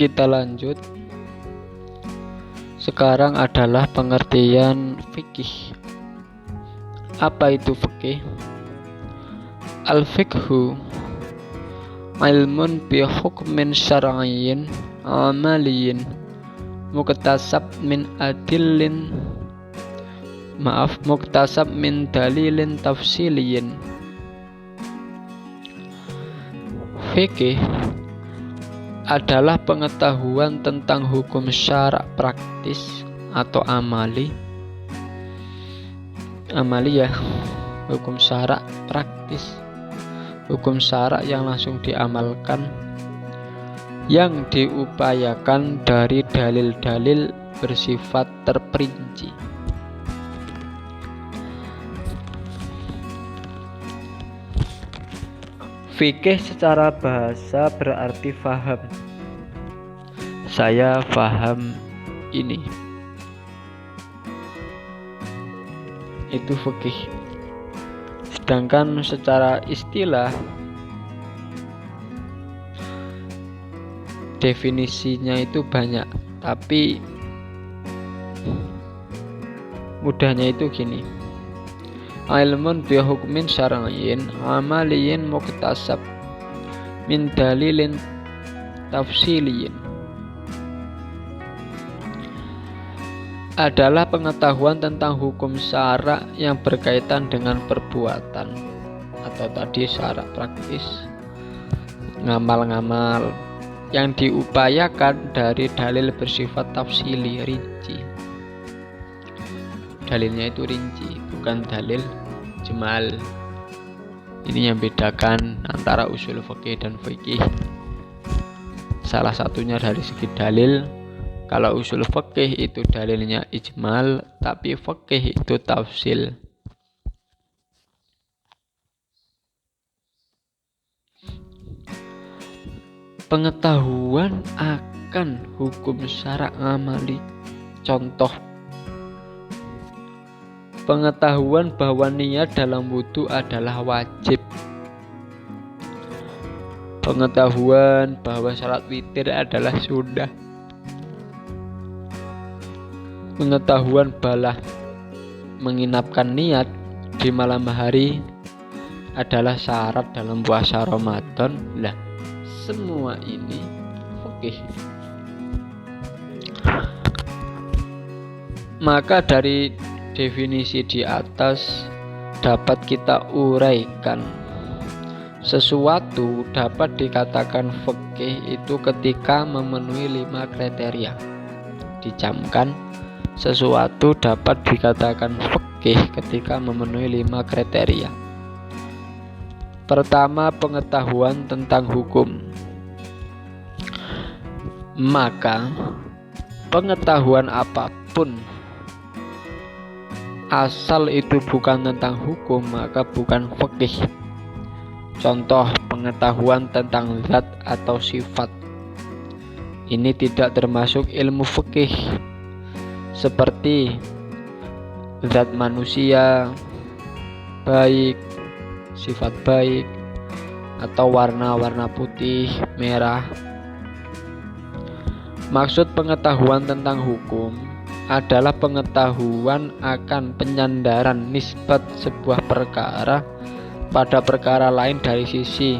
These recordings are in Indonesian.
Kita lanjut. Sekarang adalah pengertian fikih. Apa itu fikih? Al-fiqhu ilmun bi hukmin syar'iyyin amaliyyin muktasab min dalilin tafsiliyyin. Fikih adalah pengetahuan tentang hukum syarak praktis atau amaliyah, hukum syarak praktis, hukum syarak yang langsung diamalkan, yang diupayakan dari dalil-dalil bersifat terperinci. Fikih secara bahasa berarti faham. Saya faham ini. Itu fikih. Sedangkan secara istilah definisinya itu banyak, tapi mudahnya itu gini. Ilmun bi hukmin syar'iyyin amaliyyin muktasab min dalilin tafsiliyyin adalah pengetahuan tentang hukum syarak yang berkaitan dengan perbuatan, atau tadi syarak praktis, ngamal-ngamal, yang diupayakan dari dalil bersifat tafsili, rinci. Dalilnya itu rinci, bukan dalil jemal. Ini yang bedakan antara usul fikih dan fikih. Salah satunya dari segi dalil. Kalau usul fikih itu dalilnya ijmal, tapi fikih itu tafsil. Pengetahuan akan hukum syarak amali. Contoh, pengetahuan bahwa niat dalam wudu adalah wajib. Pengetahuan bahwa salat witir adalah sunnah. Pengetahuan balah menginapkan niat di malam hari adalah syarat dalam puasa Ramadan. Lah, semua ini fikih. Maka dari definisi di atas dapat kita uraikan, sesuatu dapat dikatakan fikih itu ketika memenuhi 5 kriteria. Dicamkan, sesuatu dapat dikatakan fikih ketika memenuhi 5 kriteria. Pertama, pengetahuan tentang hukum. Maka pengetahuan apapun asal itu bukan tentang hukum, maka bukan fikih. Contoh, pengetahuan tentang zat atau sifat. Ini tidak termasuk ilmu fikih. Seperti zat manusia baik, sifat baik, atau warna putih, merah. Maksud pengetahuan tentang hukum adalah pengetahuan akan penyandaran nisbat sebuah perkara pada perkara lain dari sisi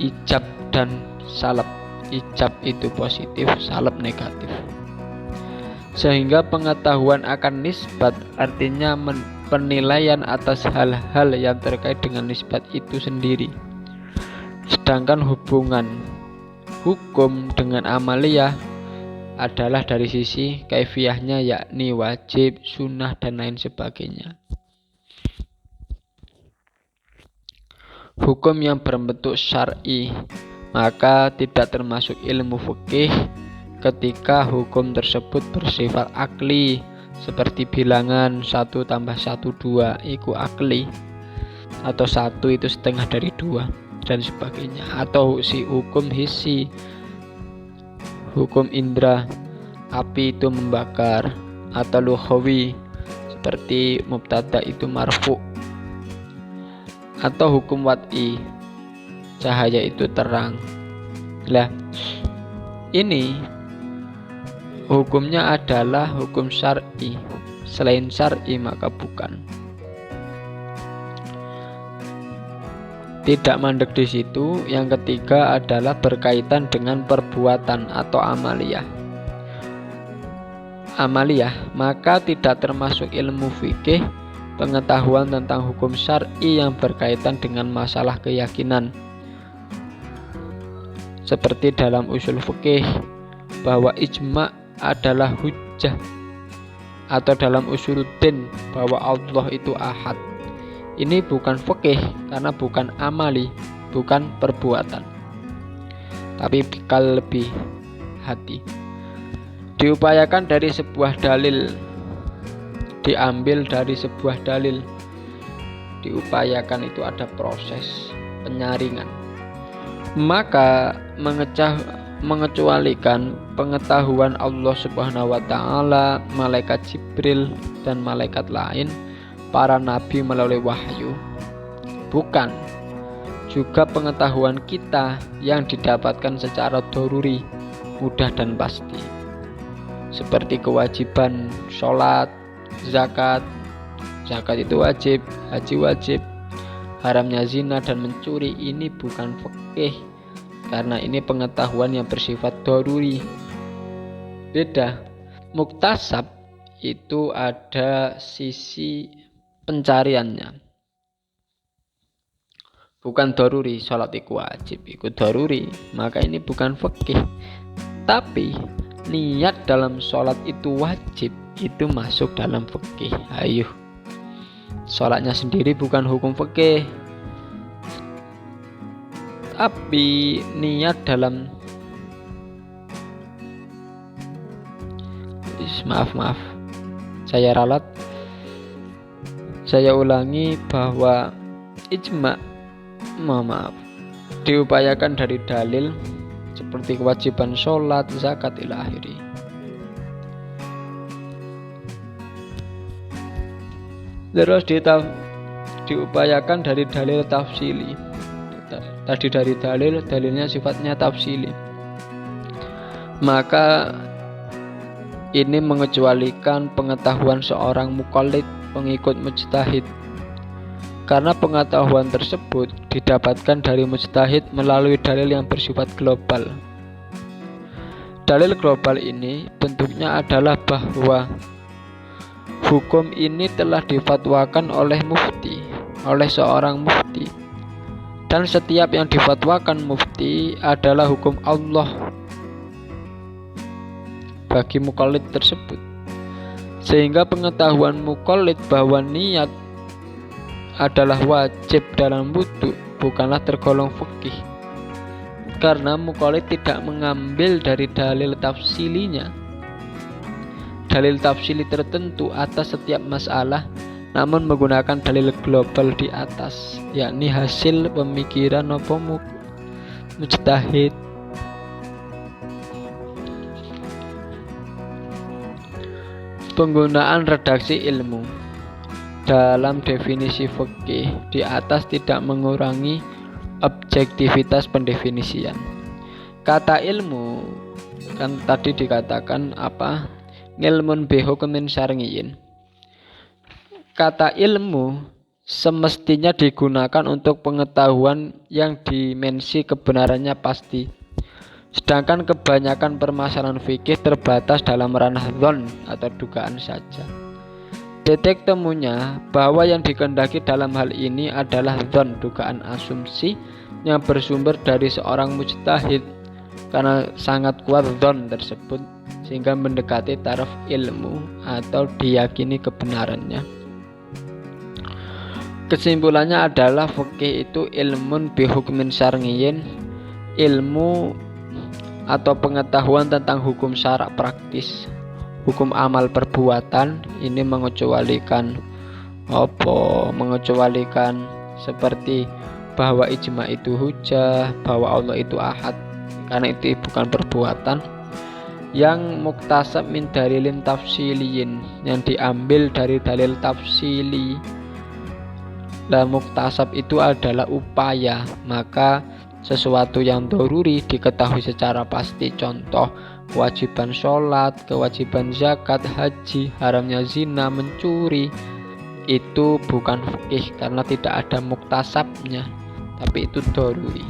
ijab dan salab. Ijab itu positif, salab negatif. Sehingga pengetahuan akan nisbat artinya penilaian atas hal-hal yang terkait dengan nisbat itu sendiri. Sedangkan hubungan hukum dengan amaliyah adalah dari sisi kaifiyahnya, yakni wajib, sunnah, dan lain sebagainya. Hukum yang berbentuk syar'i maka tidak termasuk ilmu fikih ketika hukum tersebut bersifat akli, seperti bilangan 1 tambah 1 2 itu akli, atau 1 itu setengah dari 2 dan sebagainya. Atau si hukum hissi, hukum indra, api itu membakar, atau lughawi seperti mubtada itu marfu, atau hukum wad'i, cahaya itu terang. Lah, ini hukumnya adalah hukum syar'i. Selain syar'i maka bukan. Tidak mandek di situ. Yang ketiga adalah berkaitan dengan perbuatan atau amaliyah. Amaliyah maka tidak termasuk ilmu fikih, pengetahuan tentang hukum syar'i yang berkaitan dengan masalah keyakinan. Seperti dalam usul fikih bahwa ijma' adalah hujjah, atau dalam usuluddin bahwa Allah itu ahad. Ini bukan fikih karena bukan amali, bukan perbuatan, tapi bikal lebih hati. Diupayakan dari sebuah dalil, diambil dari sebuah dalil. Diupayakan itu ada proses penyaringan. Maka mengecualikan pengetahuan Allah Subhanahu wa taala, malaikat Jibril dan malaikat lain, para nabi melalui wahyu. Bukan juga pengetahuan kita yang didapatkan secara doruri, mudah dan pasti. Seperti kewajiban sholat, zakat. Zakat itu wajib, haji wajib. Haramnya zina dan mencuri, ini bukan fikih karena ini pengetahuan yang bersifat doruri. Beda. Muktasab itu ada sisi pencariannya, bukan doruri. Sholat itu wajib, itu doruri, maka ini bukan fikih. Tapi niat dalam sholat itu wajib, itu masuk dalam fikih. Ayo, sholatnya sendiri bukan hukum fikih, tapi niat dalam maaf saya ralat. Saya ulangi bahwa ijma' diupayakan dari dalil seperti kewajiban sholat, zakat, ila akhiri. Terus diupayakan dari dalil tafsili. Tadi dari dalilnya sifatnya tafsili. Maka ini mengecualikan pengetahuan seorang muqallid, pengikut mujtahid. Karena pengetahuan tersebut didapatkan dari mujtahid melalui dalil yang bersifat global. Dalil global ini bentuknya adalah bahwa hukum ini telah difatwakan oleh mufti, oleh seorang mufti. Dan setiap yang difatwakan mufti adalah hukum Allah bagi muqallid tersebut. Sehingga pengetahuan muqallid bahwa niat adalah wajib dalam wudu bukanlah tergolong fikih, karena muqallid tidak mengambil dari dalil tafsilinya, dalil tafsili tertentu atas setiap masalah, namun menggunakan dalil global di atas, yakni hasil pemikiran mujtahid. Penggunaan redaksi ilmu dalam definisi fikih di atas tidak mengurangi objektivitas pendefinisian. Kata ilmu kan tadi dikatakan apa? Ngilmun bi hukmin syar'iyyin. Kata ilmu semestinya digunakan untuk pengetahuan yang dimensi kebenarannya pasti. Sedangkan kebanyakan permasalahan fikih terbatas dalam ranah dzon atau dugaan saja. Titik temunya bahwa yang dikehendaki dalam hal ini adalah dzon, dugaan asumsi yang bersumber dari seorang mujtahid, karena sangat kuat dzon tersebut sehingga mendekati taraf ilmu atau diyakini kebenarannya. Kesimpulannya adalah fikih itu ilmun bi hukmin syar'iyyin, ilmu atau pengetahuan tentang hukum syarak praktis, hukum amal perbuatan. Ini mengecualikan seperti bahwa ijma itu hujjah, bahwa Allah itu ahad, karena itu bukan perbuatan. Yang muktasab min dalilin tafsiliyin, yang diambil dari dalil tafsili. Muktasab itu adalah upaya, maka sesuatu yang doruri diketahui secara pasti. Contoh, kewajiban sholat, kewajiban zakat, haji, haramnya zina, mencuri. Itu bukan fikih karena tidak ada muktasabnya, tapi itu doruri.